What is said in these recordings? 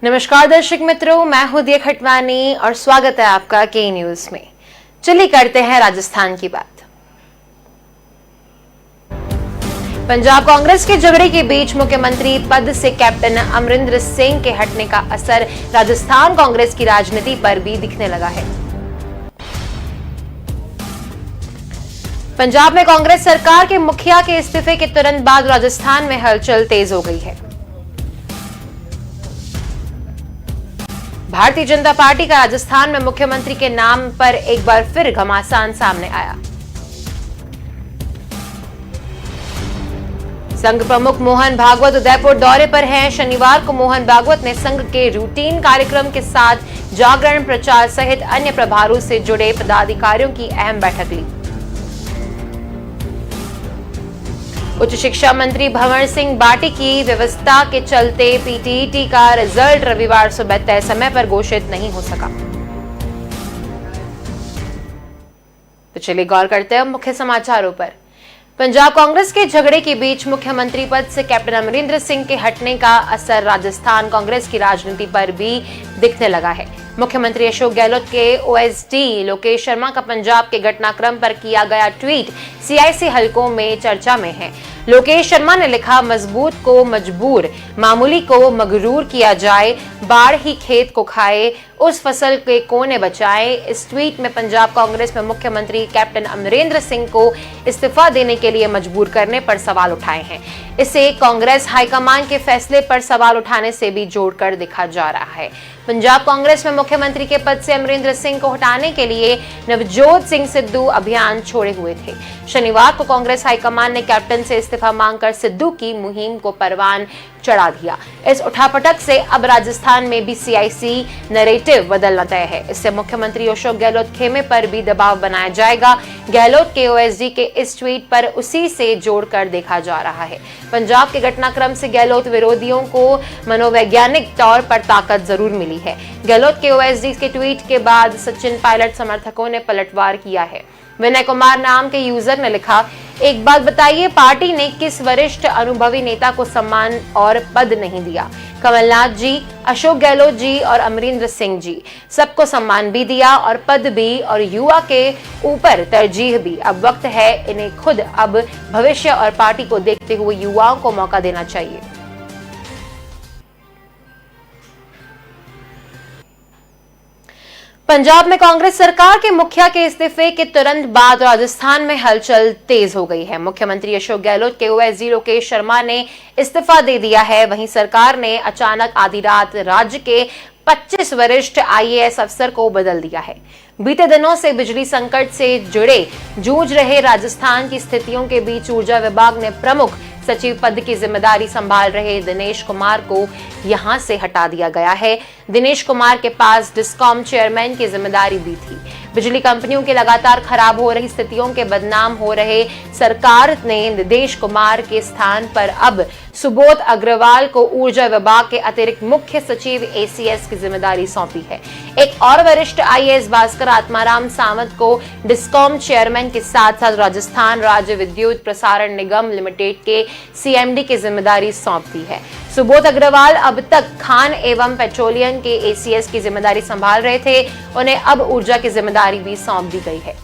नमस्कार दर्शक मित्रों, मैं हूं दिया खटवानी और स्वागत है आपका के न्यूज में। चलिए करते हैं राजस्थान की बात। पंजाब कांग्रेस के झगड़े के बीच मुख्यमंत्री पद से कैप्टन अमरिंदर सिंह के हटने का असर राजस्थान कांग्रेस की राजनीति पर भी दिखने लगा है। पंजाब में कांग्रेस सरकार के मुखिया के इस्तीफे के तुरंत बाद राजस्थान में हलचल तेज हो गई है। भारतीय जनता पार्टी का राजस्थान में मुख्यमंत्री के नाम पर एक बार फिर घमासान सामने आया। संघ प्रमुख मोहन भागवत उदयपुर दौरे पर हैं। शनिवार को मोहन भागवत ने संघ के रूटीन कार्यक्रम के साथ जागरण प्रचार सहित अन्य प्रभारों से जुड़े पदाधिकारियों की अहम बैठक ली। उच्च शिक्षा मंत्री भंवर सिंह बाटी की व्यवस्था के चलते पीटीईटी का रिजल्ट रविवार सुबह तय समय पर घोषित नहीं हो सका। तो चलिए गौर करते हैं मुख्य समाचारों पर। पंजाब कांग्रेस के झगड़े के बीच मुख्यमंत्री पद से कैप्टन अमरिंदर सिंह के हटने का असर राजस्थान कांग्रेस की राजनीति पर भी दिखने लगा है। मुख्यमंत्री अशोक गहलोत के ओएसडी लोकेश शर्मा का पंजाब के घटनाक्रम पर किया गया ट्वीट सीआईसी हलकों में चर्चा में है। लोकेश शर्मा ने लिखा, मजबूत को मजबूर, मामूली को मगरूर किया जाए, बाढ़ ही खेत को खाए, उस फसल के कोने बचाए। इस ट्वीट में पंजाब कांग्रेस में मुख्यमंत्री कैप्टन अमरिंदर सिंह को इस्तीफा देने के लिए मजबूर करने पर सवाल उठाए हैं। इसे कांग्रेस हाईकमान के फैसले पर सवाल उठाने से भी जोड़कर देखा जा रहा है। पंजाब कांग्रेस में मुख्यमंत्री के पद से अमरिंदर सिंह को हटाने के लिए नवजोत सिंह सिद्धू अभियान छोड़े हुए थे। शनिवार को कांग्रेस हाईकमान ने कैप्टन से इस्तीफा मांगकर सिद्धू की मुहिम को परवान चढ़ा दिया। इस उठापटक से अब राजस्थान में भी सीआईसी नैरेटिव बदलना तय है। इससे मुख्यमंत्री अशोक गहलोत खेमे पर भी दबाव बनाया जाएगा। गहलोत के ओएसडी के इस ट्वीट पर उसी से जोड़कर देखा जा रहा है। पंजाब के घटनाक्रम से गहलोत विरोधियों को मनोवैज्ञानिक तौर पर ताकत जरूर मिली है। गहलोत के ओएसडी के ट्वीट के बाद सचिन पायलट समर्थकों ने पलटवार किया है। विनय कुमार नाम के यूजर ने लिखा, एक बात बताइए, पार्टी ने किस वरिष्ठ अनुभवी नेता को सम्मान और पद नहीं दिया? कमलनाथ जी, अशोक गहलोत जी और अमरिंदर सिंह जी, सबको सम्मान भी दिया और पद भी और युवा के ऊपर तरजीह भी। अब वक्त है इन्हें खुद अब भविष्य और पार्टी को देखते हुए युवाओं को मौका देना चाहिए। पंजाब में कांग्रेस सरकार के मुखिया के इस्तीफे के तुरंत बाद राजस्थान में हलचल तेज हो गई है। मुख्यमंत्री अशोक गहलोत के ओएसडी लोकेश शर्मा ने इस्तीफा दे दिया है। वहीं सरकार ने अचानक आधी रात राज्य के 25 वरिष्ठ आईएएस अफसर को बदल दिया है। बीते दिनों से बिजली संकट से जुड़े जूझ रहे राजस्थान की स्थितियों के बीच ऊर्जा विभाग ने प्रमुख सचिव पद की जिम्मेदारी संभाल रहे दिनेश कुमार को यहां से हटा दिया गया है। दिनेश कुमार के पास डिस्कॉम चेयरमैन की जिम्मेदारी भी थी। बिजली कंपनियों के लगातार खराब हो रही स्थितियों के बदनाम हो रहे सरकार ने दिनेश कुमार के स्थान पर अब सुबोध अग्रवाल को ऊर्जा विभाग के अतिरिक्त मुख्य सचिव एसीएस की जिम्मेदारी सौंपी है। एक और वरिष्ठ आईएएस भास्कर आत्माराम सावंत को डिस्कॉम चेयरमैन के साथ साथ राजस्थान राज्य विद्युत प्रसारण निगम लिमिटेड के सीएमडी की जिम्मेदारी सौंप दी है। सुबोध अग्रवाल अब तक खान एवं पेट्रोलियम के एसीएस की जिम्मेदारी संभाल रहे थे, उन्हें अब ऊर्जा की जिम्मेदारी भी सौंप दी गई है।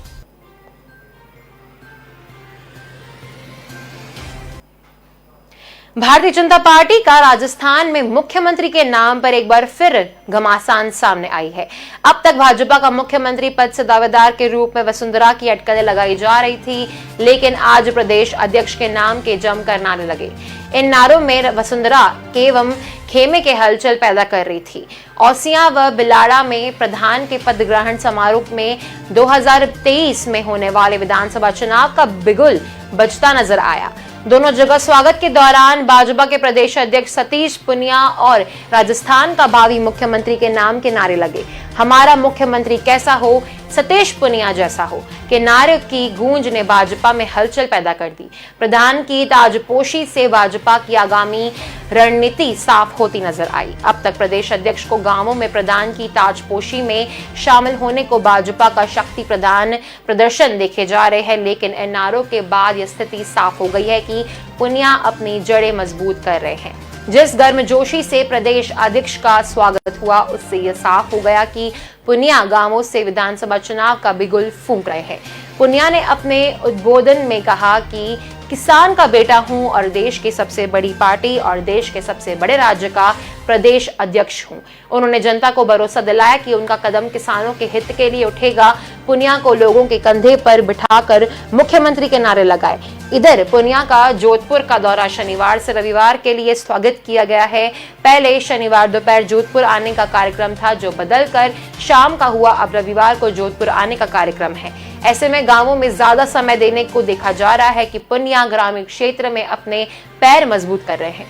भारतीय जनता पार्टी का राजस्थान में मुख्यमंत्री के नाम पर एक बार फिर घमासान सामने आई है। अब तक भाजपा का मुख्यमंत्री पद से दावेदार के रूप में वसुंधरा की अटकलें लगाई जा रही थी, लेकिन आज प्रदेश अध्यक्ष के नाम के जमकर नारे लगे। इन नारों में वसुंधरा एवं खेमे के हलचल पैदा कर रही थी। औसिया व बिलाड़ा में प्रधान के पद ग्रहण समारोह में 2023 में होने वाले विधानसभा चुनाव का बिगुल बजता नजर आया। दोनों जगह स्वागत के दौरान भाजपा के प्रदेश अध्यक्ष सतीश पुनिया और राजस्थान का भावी मुख्यमंत्री के नाम के नारे लगे। हमारा मुख्यमंत्री कैसा हो, सतीश पुनिया जैसा हो के नारे की गूंज ने भाजपा में हलचल पैदा कर दी। प्रधान की ताजपोशी से भाजपा की आगामी रणनीति साफ होती नजर आई। अब तक प्रदेश अध्यक्ष को गांवों में प्रधान की ताजपोशी में शामिल होने को भाजपा का शक्ति प्रदान प्रदर्शन देखे जा रहे हैं, लेकिन इन नारों के बाद यह स्थिति साफ हो गई है कि पुनिया अपनी जड़ें मजबूत कर रहे हैं। जिस गर्मजोशी से प्रदेश अध्यक्ष का स्वागत हुआ, उससे यह साफ हो गया कि पुनिया गांवों से विधानसभा चुनाव का बिगुल फूंक रहे हैं। पुनिया ने अपने उद्बोधन में कहा कि किसान का बेटा हूं और देश की सबसे बड़ी पार्टी और देश के सबसे बड़े राज्य का प्रदेश अध्यक्ष हूं। उन्होंने जनता को भरोसा दिलाया कि उनका कदम किसानों के हित के लिए उठेगा। पुनिया को लोगों के कंधे पर बिठाकर मुख्यमंत्री के नारे लगाए। इधर पुनिया का जोधपुर का दौरा शनिवार से रविवार के लिए स्थगित किया गया है। पहले शनिवार दोपहर जोधपुर आने का कार्यक्रम था, जो बदलकर शाम का हुआ। अब रविवार को जोधपुर आने का कार्यक्रम है। ऐसे में गांवों में ज्यादा समय देने को देखा जा रहा है कि पुनिया ग्रामीण क्षेत्र में अपने पैर मजबूत कर रहे हैं।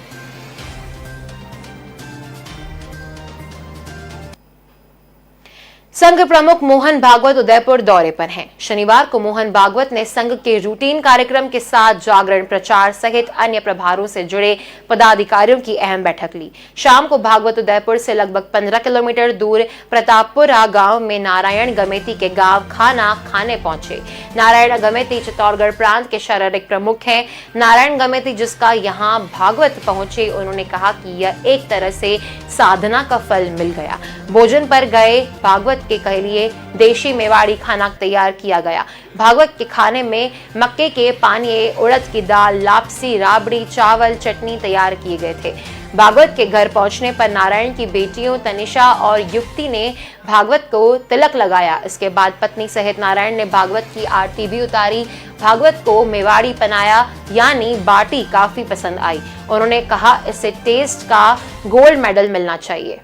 संघ प्रमुख मोहन भागवत उदयपुर दौरे पर हैं। शनिवार को मोहन भागवत ने संघ के रूटीन कार्यक्रम के साथ जागरण प्रचार सहित अन्य प्रभारों से जुड़े पदाधिकारियों की अहम बैठक ली। शाम को भागवत उदयपुर से लगभग 15 किलोमीटर दूर प्रतापपुरा गांव में नारायण गमेती के गांव खाना खाने पहुंचे। नारायण गमेती चित्तौड़गढ़ प्रांत के शारीरिक प्रमुख हैं। नारायण गमेती जिसका यहां भागवत पहुंचे, उन्होंने कहा कि यह एक तरह से साधना का फल मिल गया। भोजन पर गए भागवत के लिए देशी मेवाड़ी खाना तैयार किया गया। भागवत के खाने में मक्के के पानिये, उड़द की दाल, लापसी, राबड़ी, चावल, चटनी तैयार किए गए थे। भागवत के घर पहुंचने पर नारायण की बेटियों तनिषा और युक्ति ने भागवत को तिलक लगाया। इसके बाद पत्नी सहित नारायण ने भागवत की आरती भी उतारी। भागवत को मेवाड़ी पनाया यानी बाटी काफी पसंद आई। उन्होंने कहा, इससे टेस्ट का गोल्ड मेडल मिलना चाहिए।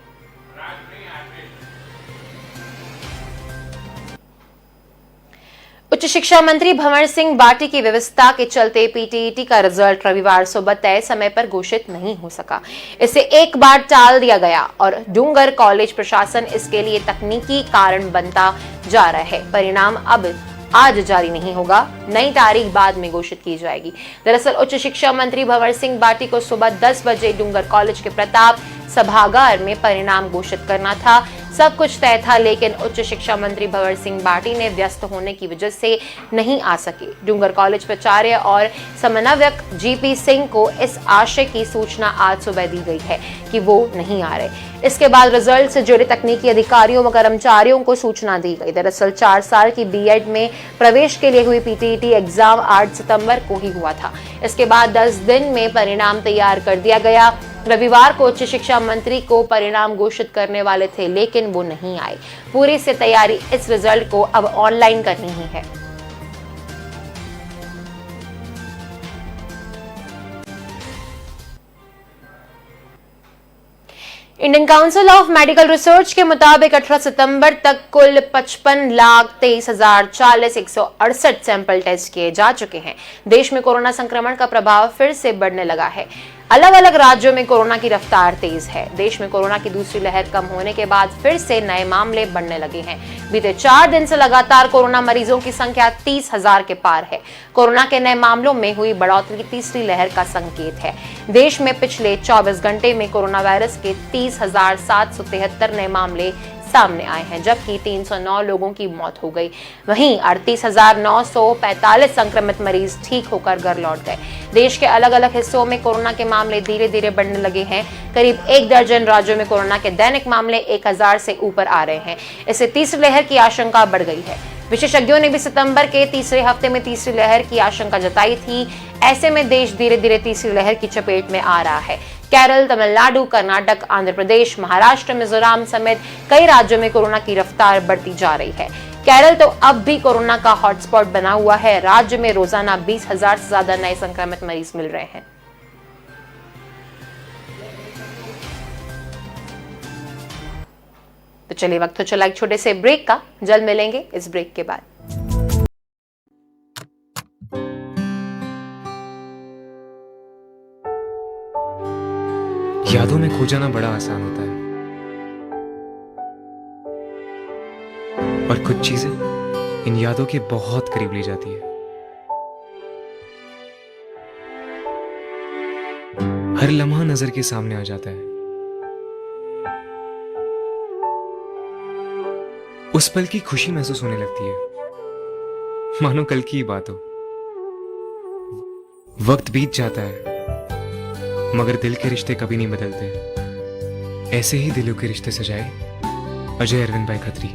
उच्च शिक्षा मंत्री भंवर सिंह बाटी की व्यवस्था के चलते पीटीईटी का रिजल्ट रविवार सुबह तय समय पर घोषित नहीं हो सका। इसे एक बार टाल दिया गया और डूंगर कॉलेज प्रशासन इसके लिए तकनीकी कारण बनता जा रहा है। परिणाम अब आज जारी नहीं होगा, नई तारीख बाद में घोषित की जाएगी। दरअसल उच्च शिक्षा मंत्री भंवर सिंह बाटी को सुबह 10 बजे डूंगर कॉलेज के प्रताप सभागार में परिणाम घोषित करना था। सब कुछ तय था, लेकिन उच्च शिक्षा मंत्री भंवर सिंह बाटी ने व्यस्त होने की वजह से नहीं आ सके। डूंगर कॉलेज प्राचार्य और समन्वयक जीपी सिंह को इस आशय की सूचना आज सुबह दी गई है कि वो नहीं आ रहे। इसके बाद रिजल्ट से जुड़े तकनीकी अधिकारियों व कर्मचारियों को सूचना दी गई। दरअसल 4 साल की बीएड में प्रवेश के लिए हुई पीटीईटी एग्जाम 8 सितंबर को ही हुआ था। इसके बाद 10 दिन में परिणाम तैयार कर दिया गया। रविवार को उच्च शिक्षा मंत्री को परिणाम घोषित करने वाले थे, लेकिन वो नहीं आए। पूरी से तैयारी इस रिजल्ट को अब ऑनलाइन करनी ही है। Indian council of medical research के मुताबिक 18 सितंबर तक कुल 55,23,040 सैंपल टेस्ट किए जा चुके हैं। देश में कोरोना संक्रमण का प्रभाव फिर से बढ़ने लगा है। अलग अलग राज्यों में कोरोना की रफ्तार तेज है। देश में कोरोना की दूसरी लहर कम होने के बाद फिर से नए मामले बढ़ने लगे हैं। बीते 4 दिन से लगातार कोरोना मरीजों की संख्या 30,000 के पार है। कोरोना के नए मामलों में हुई बढ़ोतरी तीसरी लहर का संकेत है। देश में पिछले 24 घंटे में कोरोना वायरस के 30,773 नए मामले सामने आए हैं, जबकि 309 लोगों की मौत हो गई। वहीं 38,945 संक्रमित मरीज ठीक होकर घर लौट गए। देश के अलग अलग हिस्सों में कोरोना के मामले धीरे धीरे बढ़ने लगे हैं। करीब 1 दर्जन राज्यों में कोरोना के दैनिक मामले 1000 से ऊपर आ रहे हैं। इससे तीसरी लहर की आशंका बढ़ गई है। विशेषज्ञों ने भी सितंबर के तीसरे हफ्ते में तीसरी लहर की आशंका जताई थी। ऐसे में देश धीरे धीरे तीसरी लहर की चपेट में आ रहा है। केरल, तमिलनाडु, कर्नाटक, आंध्र प्रदेश, महाराष्ट्र, मिजोरम समेत कई राज्यों में कोरोना की रफ्तार बढ़ती जा रही है। केरल तो अब भी कोरोना का हॉटस्पॉट बना हुआ है। राज्य में रोजाना 20,000 से ज्यादा नए संक्रमित मरीज मिल रहे हैं। तो चलिए, वक्त हो चला एक छोटे से ब्रेक का। जल्द मिलेंगे इस ब्रेक के बाद। यादों में खो जाना बड़ा आसान होता है, और कुछ चीजें इन यादों के बहुत करीब ले जाती है। हर लम्हा नजर के सामने आ जाता है। उस पल की खुशी महसूस होने लगती है, मानो कल की ही बात हो। वक्त बीत जाता है मगर दिल के रिश्ते कभी नहीं बदलते। ऐसे ही दिलों के रिश्ते सजाए अजय अरविंद भाई खत्री।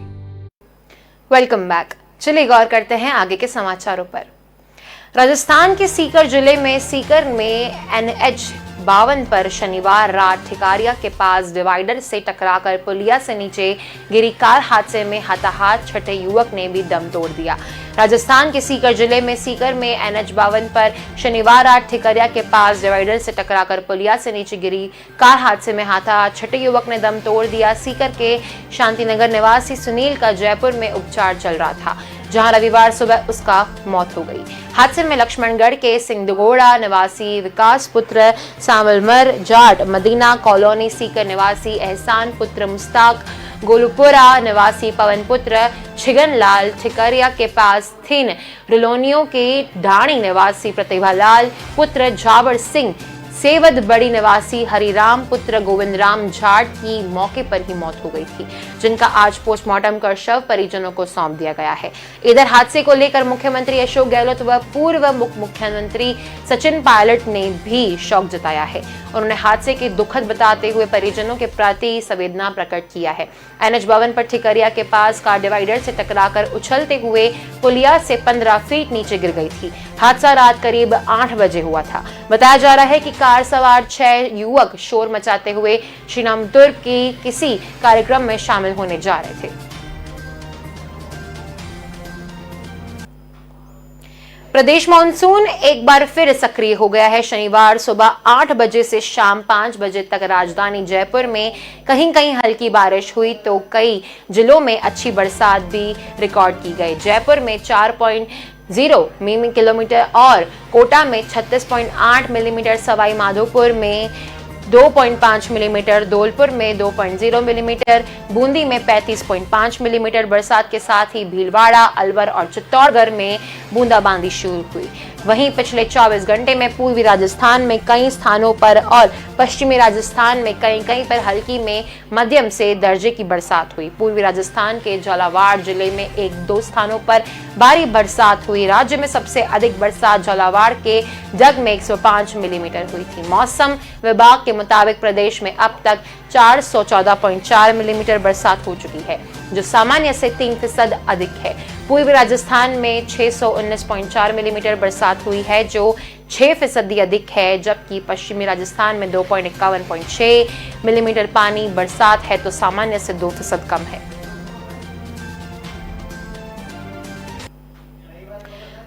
Welcome back. चलिए गौर करते हैं आगे के समाचारों पर। राजस्थान के सीकर जिले में NH52 पर शनिवार रात ठिकारिया के पास डिवाइडर से टकराकर पुलिया से नीचे गिरी कार हादसे में हताहत छठे युवक ने भी दम तोड़ दिया। राजस्थान के सीकर जिले में NH52 पर शनिवार रात ठिकारिया के पास डिवाइडर से टकराकर पुलिया से नीचे गिरी कार हादसे में हताहत छठे युवक ने दम तोड़ दिया। सीकर के शांतिनगर निवासी सुनील का जयपुर में उपचार चल रहा था, जहां रविवार सुबह उसका मौत हो गई। हादसे में लक्ष्मणगढ़ के सिंधगोड़ा निवासी विकास पुत्र सामलमर जाट, मदीना कॉलोनी सीकर निवासी एहसान पुत्र मुस्ताक, गोलूपुरा निवासी पवन पुत्र छिगन लाल, ठिकरिया के पास थिन रिलोनियों के ढाणी निवासी प्रतिभा लाल पुत्र झाबर सिंह, सेवद बड़ी निवासी हरिराम पुत्र गोविंद राम जाट की मौके पर ही मौत हो गई थी, जिनका आज पोस्टमार्टम कर शव परिजनों को सौंप दिया गया है। इधर हादसे को लेकर मुख्यमंत्री अशोक गहलोत व पूर्व मुख्यमंत्री सचिन पायलट ने भी शोक जताया है। उन्होंने हादसे की दुखद बताते हुए परिजनों के प्रति संवेदना प्रकट किया है। NH52 पर ठिकरिया के पास कार डिवाइडर से टकराकर उछलते हुए पुलिया से 15 फीट नीचे गिर गई थी। हादसा रात करीब 8 बजे हुआ था। बताया जा रहा है कि कार सवार 6 युवक शोर मचाते हुए श्रीरामदुर्ग की किसी कार्यक्रम में शामिल होने जा रहे थे। प्रदेश मानसून एक बार फिर सक्रिय हो गया है। शनिवार सुबह 8 बजे से शाम 5 बजे तक राजधानी जयपुर में कहीं कहीं हल्की बारिश हुई तो कई जिलों में अच्छी बरसात भी रिकॉर्ड की गई। जयपुर में 4.0 मिलीमीटर और कोटा में 36.8 मिलीमीटर, सवाई माधोपुर में 2.5 मिलीमीटर, धौलपुर में 2.0 मिलीमीटर, बूंदी में 35.5 मिलीमीटर बरसात के साथ ही भीलवाड़ा, अलवर और चित्तौड़गढ़ में बूंदाबांदी शुरू हुई। वहीं पिछले 24 घंटे में पूर्वी राजस्थान में कई स्थानों पर और पश्चिमी राजस्थान में कहीं पर हल्की में मध्यम से दर्जे की बरसात हुई। पूर्वी राजस्थान के झालावाड़ जिले में 1-2 स्थानों पर भारी बरसात हुई। राज्य में सबसे अधिक बरसात झालावाड़ के जग में 105 मिलीमीटर हुई थी। मौसम विभाग के मुताबिक प्रदेश में अब तक 414.4 मिलीमीटर बरसात हो चुकी है, जो सामान्य से 3% अधिक है। पूर्वी राजस्थान में 619.4 मिलीमीटर बरसात हुई है, जो 6% अधिक है, जबकि पश्चिमी राजस्थान में 251.6 मिलीमीटर पानी बरसात है, तो सामान्य से 2% कम है।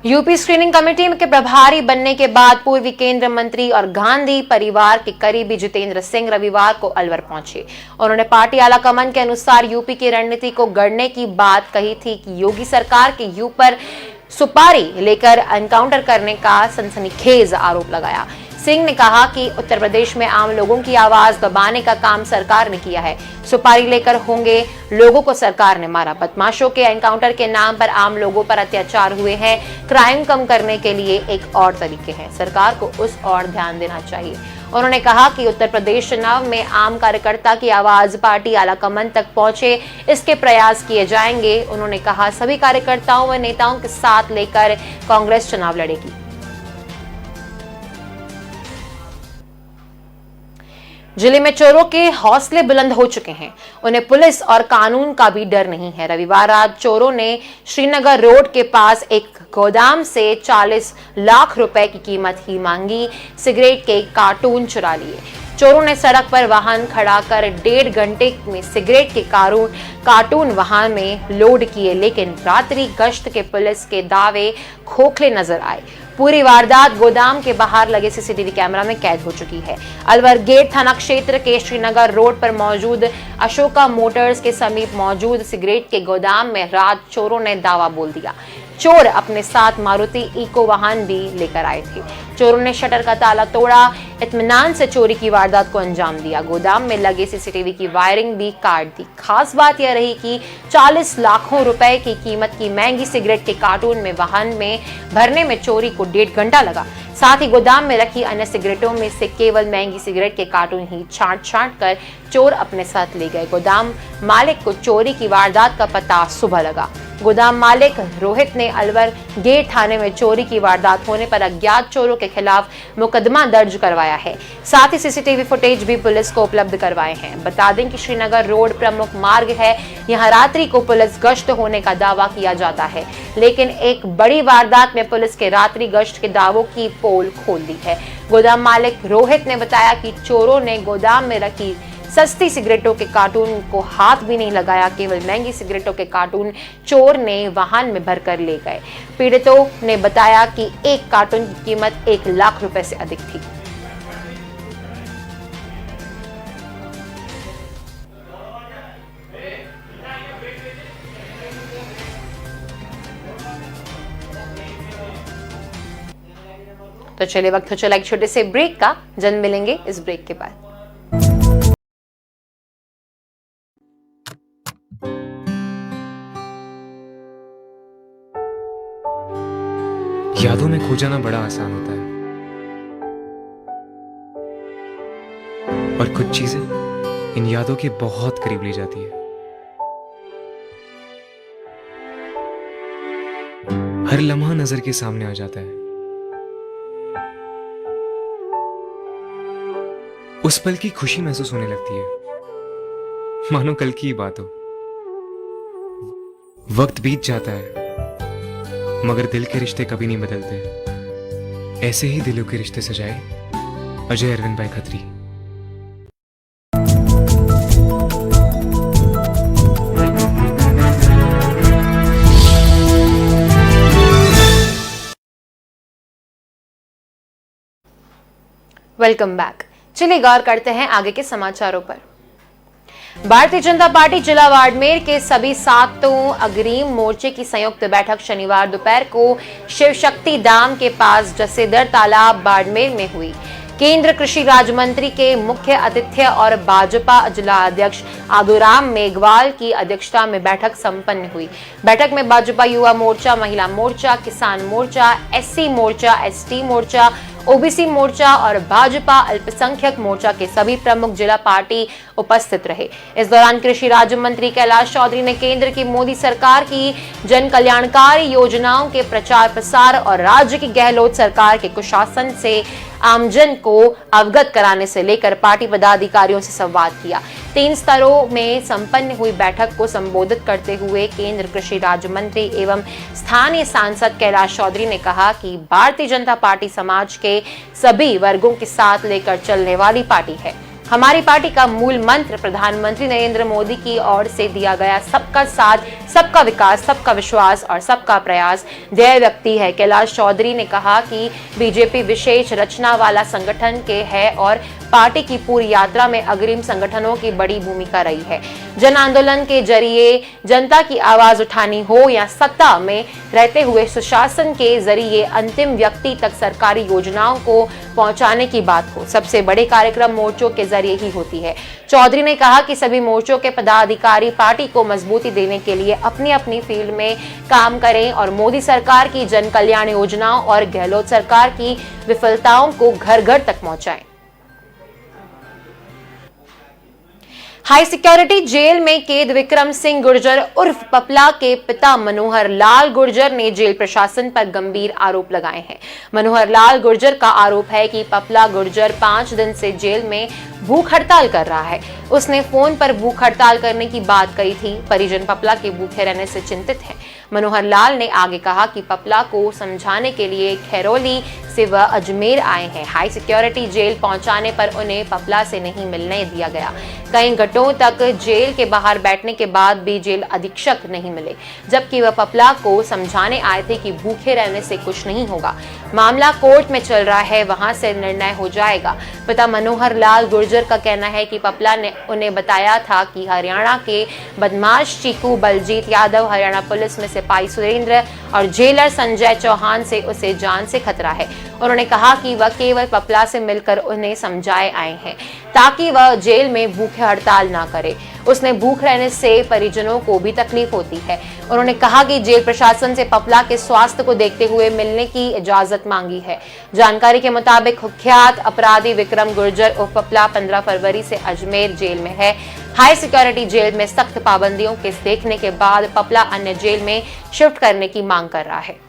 यूपी स्क्रीनिंग कमेटी के प्रभारी बनने के बाद पूर्वी केंद्रीय मंत्री और गांधी परिवार के करीबी जितेंद्र सिंह रविवार को अलवर पहुंचे। उन्होंने पार्टी आलाकमान के अनुसार यूपी की रणनीति को गढ़ने की बात कही थी कि योगी सरकार के यूपी पर सुपारी लेकर एनकाउंटर करने का सनसनीखेज आरोप लगाया। सिंह ने कहा कि उत्तर प्रदेश में आम लोगों की आवाज दबाने का काम सरकार ने किया है। सुपारी लेकर होंगे लोगों को सरकार ने मारा। बदमाशों के एनकाउंटर के नाम पर आम लोगों पर अत्याचार हुए हैं। क्राइम कम करने के लिए एक और तरीके हैं, सरकार को उस और ध्यान देना चाहिए। उन्होंने कहा कि उत्तर प्रदेश चुनाव में आम कार्यकर्ता की आवाज पार्टी आलाकमान तक पहुंचे, इसके प्रयास किए जाएंगे। उन्होंने कहा सभी कार्यकर्ताओं व नेताओं के साथ लेकर कांग्रेस चुनाव लड़ेगी। जिले में चोरों के हौसले बुलंद हो चुके हैं। उन्हें पुलिस और कानून का भी डर नहीं है। रविवार रात चोरों ने श्रीनगर रोड के पास एक गोदाम से 40 लाख रुपए की कीमत ही मांगी सिगरेट के कार्टून चुरा लिए। चोरों ने सड़क पर वाहन खड़ा कर 1.5 घंटे में सिगरेट के कार्टून वाहन में लोड किए, लेकिन रात्रि गश्त के पुलिस के दावे खोखले नजर आए। पूरी वारदात गोदाम के बाहर लगे सीसीटीवी कैमरा में कैद हो चुकी है। अलवर गेट थाना क्षेत्र के श्रीनगर रोड पर मौजूद अशोका मोटर्स के समीप मौजूद सिगरेट के गोदाम में रात चोरों ने दावा बोल दिया। चोर अपने साथ मारुति इको वाहन भी लेकर आए थे। चोरों ने शटर का ताला तोड़ा, इत्मीनान से चोरी की वारदात को अंजाम दिया। गोदाम में लगे सीसीटीवी की वायरिंग भी काट दी। खास बात यह रही कि 40 लाखों रुपए की कीमत की महंगी सिगरेट के कार्टून में वाहन में भरने में चोरी को 1.5 घंटा लगा। साथ ही गोदाम में रखी अन्य सिगरेटों में से केवल महंगी सिगरेट के कार्टून ही छांट कर चोर अपने साथ ले गए। गोदाम मालिक को चोरी की वारदात का पता सुबह लगा। गोदाम मालिक रोहित ने अलवर गेट थाने में चोरी की वारदात होने पर अज्ञात चोरों के खिलाफ मुकदमा दर्ज करवाया है। साथ ही सीसीटीवी फुटेज भी पुलिस को उपलब्ध करवाए हैं। बता दें कि श्रीनगर रोड प्रमुख मार्ग है, यहां रात्रि को पुलिस गश्त होने का दावा किया जाता है, लेकिन एक बड़ी वारदात में पुलिस के रात्रि गश्त के दावों की पोल खोल दी है। गोदाम मालिक रोहित ने बताया कि चोरों ने गोदाम में रखी सस्ती सिगरेटों के कार्टून को हाथ भी नहीं लगाया, केवल महंगी सिगरेटों के कार्टून चोर ने वाहन में भरकर ले गए। पीड़ितों ने बताया कि एक कार्टून की कीमत 1 लाख रुपए से अधिक थी। तो चलिए वक्त हो चला एक छोटे से ब्रेक का, जल्द मिलेंगे इस ब्रेक के बाद। यादों में खो जाना बड़ा आसान होता है, और कुछ चीजें इन यादों के बहुत करीब ले जाती है। हर लम्हा नजर के सामने आ जाता है, उस पल की खुशी महसूस होने लगती है मानो कल की ही बात हो। वक्त बीत जाता है मगर दिल के रिश्ते कभी नहीं बदलते। ऐसे ही दिलों के रिश्ते सजाए अजय अरविंद भाई खत्री। Welcome back. चलिए गौर करते हैं आगे के समाचारों पर। भारतीय जनता पार्टी जिला बाड़मेर के सभी 7 अग्रिम मोर्चे की संयुक्त बैठक शनिवार दोपहर को शिव शक्ति धाम के पास जसेदर तालाब बाड़मेर में हुई। केंद्र कृषि राज्य मंत्री के मुख्य आतिथ्य और भाजपा जिला अध्यक्ष आदुराम मेघवाल की अध्यक्षता में बैठक संपन्न हुई। बैठक में भाजपा युवा मोर्चा, महिला मोर्चा, किसान मोर्चा, एससी मोर्चा, एसटी मोर्चा, ओबीसी मोर्चा और भाजपा अल्पसंख्यक मोर्चा के सभी प्रमुख जिला पार्टी उपस्थित रहे। इस दौरान कृषि राज्य मंत्री कैलाश चौधरी ने केंद्र की मोदी सरकार की जन कल्याणकारी योजनाओं के प्रचार प्रसार और राज्य की गहलोत सरकार के कुशासन से आमजन को अवगत कराने से लेकर पार्टी पदाधिकारियों से संवाद किया। 3 स्तरों में संपन्न हुई बैठक को संबोधित करते हुए केंद्र कृषि राज्य मंत्री एवं स्थानीय सांसद कैलाश चौधरी ने कहा कि भारतीय जनता पार्टी समाज के सभी वर्गों के साथ लेकर चलने वाली पार्टी है। हमारी पार्टी का मूल मंत्र प्रधानमंत्री नरेंद्र मोदी की ओर से दिया गया सबका साथ, सबका विकास, सबका विश्वास और सबका प्रयास ध्येय व्यक्ति है। कैलाश चौधरी ने कहा कि बीजेपी विशेष रचना वाला संगठन के है और पार्टी की पूरी यात्रा में अग्रिम संगठनों की बड़ी भूमिका रही है। जन आंदोलन के जरिए जनता की आवाज उठानी हो या सत्ता में रहते हुए सुशासन के जरिए अंतिम व्यक्ति तक सरकारी योजनाओं को पहुंचाने की बात हो, सबसे बड़े कार्यक्रम मोर्चों के जरिए ही होती है। चौधरी ने कहा कि सभी मोर्चों के पदाधिकारी पार्टी को मजबूती देने के लिए अपनी अपनी फील्ड में काम करें और मोदी सरकार की जन कल्याण योजनाओं और गहलोत सरकार की विफलताओं को घर घर तक पहुंचाएं। हाई सिक्योरिटी जेल में कैद विक्रम सिंह गुर्जर उर्फ पपला के पिता मनोहर लाल गुर्जर ने जेल प्रशासन पर गंभीर आरोप लगाए हैं। मनोहर लाल गुर्जर का आरोप है कि पपला गुर्जर 5 दिन से जेल में भूख हड़ताल कर रहा है। उसने फोन पर भूख हड़ताल करने की बात कही थी। परिजन पपला के भूखे रहने से चिंतित हैं। मनोहर लाल ने आगे कहा कि पपला को समझाने के लिए खैरोली से वह अजमेर आए हैं। हाई सिक्योरिटी जेल पहुंचाने पर उन्हें पपला से नहीं मिलने दिया गया। कई घंटों तक जेल के बाहर बैठने के बाद भी जेल अधीक्षक नहीं मिले, जबकि वह पपला को समझाने आए थे कि भूखे रहने से कुछ नहीं होगा, मामला कोर्ट में चल रहा है, वहां से निर्णय हो जाएगा। पिता मनोहर लाल गुर्जर का कहना है कि पपला ने उन्हें बताया था कि हरियाणा के बदमाश चीकू बलजीत यादव, हरियाणा पुलिस में सिपाही सुरेंद्र और जेलर संजय चौहान से उसे जान से खतरा है। उन्होंने कहा कि वह केवल पपला से मिलकर उन्हें समझाए आए हैं ताकि वह जेल में भूखे हड़ताल ना करे। उसने भूख रहने से परिजनों को भी तकलीफ होती है। उन्होंने कहा कि जेल प्रशासन से पपला के स्वास्थ्य को देखते हुए मिलने की इजाजत मांगी है। जानकारी के मुताबिक कुख्यात अपराधी विक्रम गुर्जर उर्फ पपला 15 फरवरी से अजमेर जेल में है। हाई सिक्योरिटी जेल में सख्त पाबंदियों के देखने के बाद पपला अन्य जेल में शिफ्ट करने की मांग कर रहा है।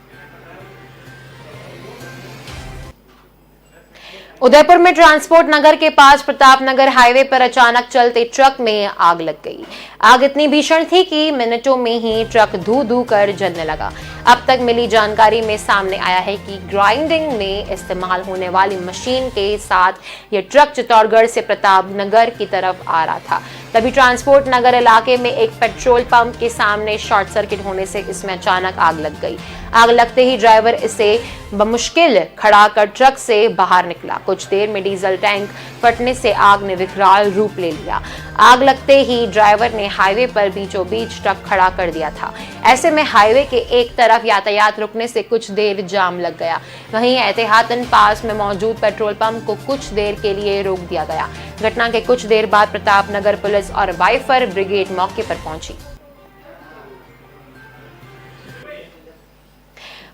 उदयपुर में ट्रांसपोर्ट नगर के पास प्रताप नगर हाईवे पर अचानक चलते ट्रक में आग लग गई। आग इतनी भीषण थी कि मिनटों में ही ट्रक धू धू कर जलने लगा। अब तक मिली जानकारी में सामने आया है कि ग्राइंडिंग में इस्तेमाल होने वाली मशीन के साथ यह ट्रक चित्तौड़गढ़ से प्रताप नगर की तरफ आ रहा था। तभी ट्रांसपोर्ट नगर इलाके में एक पेट्रोल पंप के सामने शॉर्ट सर्किट होने से इसमें अचानक आग लग गई। आग लगते ही ड्राइवर इसे बमुश्किल खड़ा कर ट्रक से बाहर निकला। कुछ देर में डीजल टैंक फटने से आग ने विकराल रूप ले लिया। आग लगते ही ड्राइवर ने हाईवे पर बीचों बीच ट्रक खड़ा कर दिया था। ऐसे में हाईवे के एक तरफ यातायात रुकने से कुछ देर जाम लग गया। वहीं एहतियातन पास में मौजूद पेट्रोल पंप को कुछ देर के लिए रोक दिया गया। घटना के कुछ देर बाद प्रताप नगर पुलिस और वाइफर ब्रिगेड मौके पर पहुंची।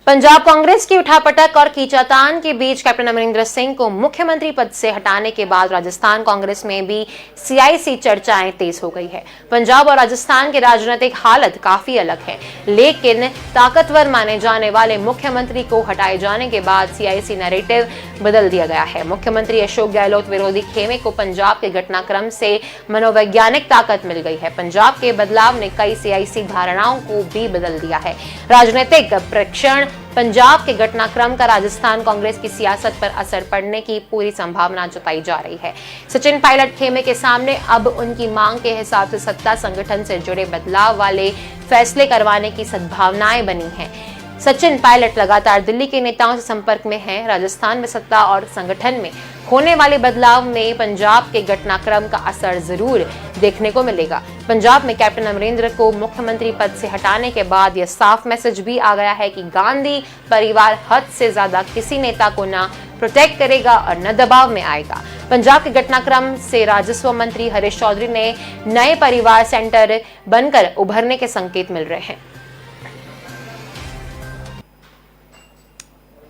पंजाब कांग्रेस की उठापटक और खींचातान के बीच कैप्टन अमरिंदर सिंह को मुख्यमंत्री पद से हटाने के बाद राजस्थान कांग्रेस में भी सियासी चर्चाएं तेज हो गई है। पंजाब और राजस्थान की राजनीतिक हालत काफी अलग है, लेकिन ताकतवर माने जाने वाले मुख्यमंत्री को हटाए जाने के बाद सियासी नैरेटिव बदल दिया गया है। मुख्यमंत्री अशोक गहलोत विरोधी खेमे को पंजाब के घटनाक्रम से मनोवैज्ञानिक ताकत मिल गई है। पंजाब के बदलाव ने कई सियासी धारणाओं को भी बदल दिया है। राजनीतिक प्रेक्षण पंजाब के घटनाक्रम का राजस्थान कांग्रेस की सियासत पर असर पड़ने की पूरी संभावना जताई जा रही है। सचिन पायलट खेमे के सामने अब उनकी मांग के हिसाब से सत्ता संगठन से जुड़े बदलाव वाले फैसले करवाने की सद्भावनाएं बनी हैं। सचिन पायलट लगातार दिल्ली के नेताओं से संपर्क में हैं। राजस्थान में सत्ता और संगठन में होने वाले बदलाव में पंजाब के घटनाक्रम का असर जरूर देखने को मिलेगा। पंजाब में कैप्टन अमरिंदर को मुख्यमंत्री पद से हटाने के बाद यह साफ मैसेज भी आ गया है कि गांधी परिवार हद से ज्यादा किसी नेता को न प्रोटेक्ट करेगा और न दबाव में आएगा। पंजाब के घटनाक्रम से राजस्व मंत्री हरीश चौधरी ने नए परिवार सेंटर बनकर उभरने के संकेत मिल रहे हैं।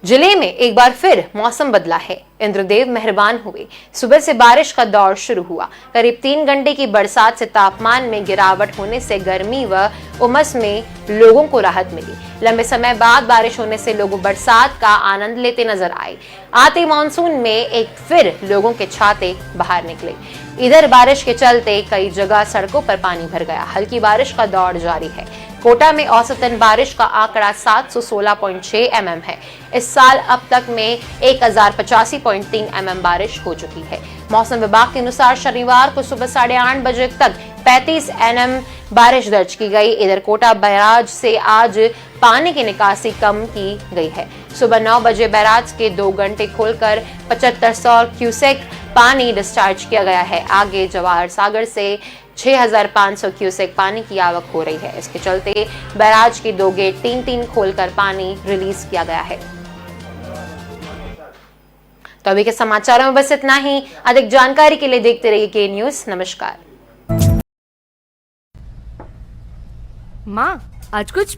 जिले में एक बार फिर मौसम बदला है। इंद्रदेव मेहरबान हुए। सुबह से बारिश का दौर शुरू हुआ। करीब 3 घंटे की बरसात से तापमान में गिरावट होने से गर्मी व उमस में लोगों को राहत मिली। लंबे समय बाद बारिश होने से लोग बरसात का आनंद लेते नजर आए। आते मानसून में एक फिर लोगों के छाते बाहर निकले। इधर बारिश के चलते कई जगह सड़कों पर पानी भर गया। हल्की बारिश का दौर जारी है। कोटा में औसतन बारिश का आंकड़ा 716.6 mm है। इस साल अब तक में 1085.3 mm बारिश हो चुकी है। मौसम विभाग के अनुसार शनिवार को सुबह 8:30 बजे तक 35 nm बारिश दर्ज की गई। इधर कोटा बैराज से आज पानी की निकासी कम की गई है। सुबह 9 बजे बैराज के 2 घंटे खोलकर 7500 क्यूसेक पानी डिस्चार्ज किया गया है। आगे जवाहर सागर से 6500 क्यूसेक पानी की आवक हो रही है। इसके चलते बैराज के 2 गेट 3-3 खोलकर पानी रिलीज किया गया है। तो अभी के समाचारों में बस इतना ही। अधिक जानकारी के लिए देखते रहिए के न्यूज। नमस्कार। माँ, आज कुछ